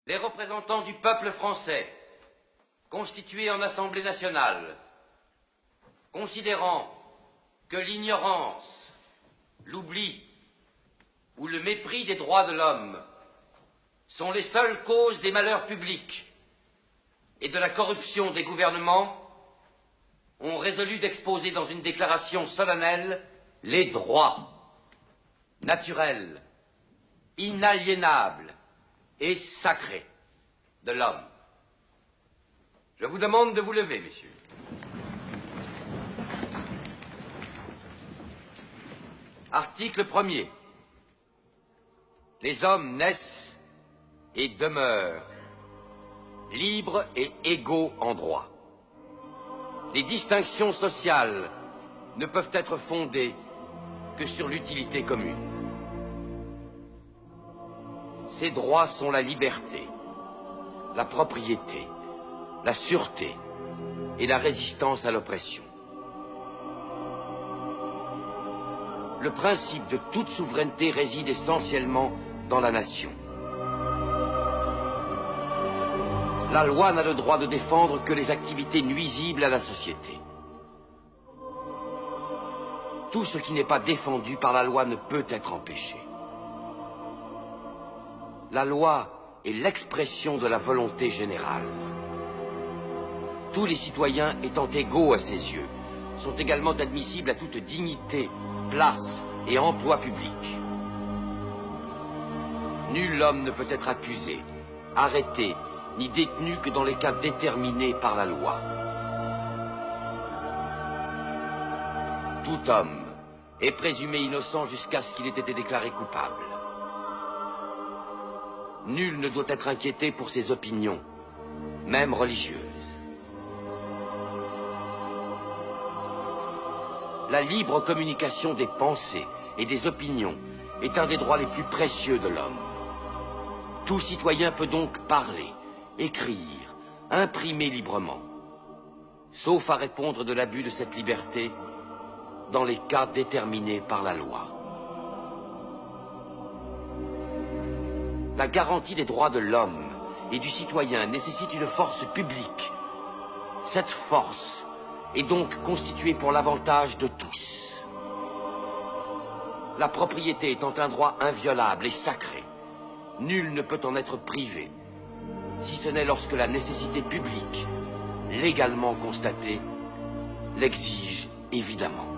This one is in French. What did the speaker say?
Les représentants du peuple français, constitués en Assemblée nationale, considérant que l'ignorance, l'oubli ou le mépris des droits de l'homme sont les seules causes des malheurs publics et de la corruption des gouvernements, ont résolu d'exposer dans une déclaration solennelle les droits naturels, inaliénables et sacrés de l'homme. Je vous demande de vous lever, messieurs. Article 1er. Les hommes naissent et demeurent libres et égaux en droit. Les distinctions sociales ne peuvent être fondées que sur l'utilité commune. Ces droits sont la liberté, la propriété, la sûreté et la résistance à l'oppression. Le principe de toute souveraineté réside essentiellement dans la nation. La loi n'a le droit de défendre que les activités nuisibles à la société. Tout ce qui n'est pas défendu par la loi ne peut être empêché. La loi est l'expression de la volonté générale. Tous les citoyens étant égaux à ses yeux, sont également admissibles à toute dignité, place et emploi public. Nul homme ne peut être accusé, arrêté, ni détenu que dans les cas déterminés par la loi. Tout homme est présumé innocent jusqu'à ce qu'il ait été déclaré coupable. Nul ne doit être inquiété pour ses opinions, même religieuses. La libre communication des pensées et des opinions est un des droits les plus précieux de l'homme. Tout citoyen peut donc parler, écrire, imprimer librement, sauf à répondre de l'abus de cette liberté dans les cas déterminés par la loi. La garantie des droits de l'homme et du citoyen nécessite une force publique. Cette force est donc constituée pour l'avantage de tous. La propriété étant un droit inviolable et sacré, nul ne peut en être privé, si ce n'est lorsque la nécessité publique, légalement constatée, l'exige évidemment.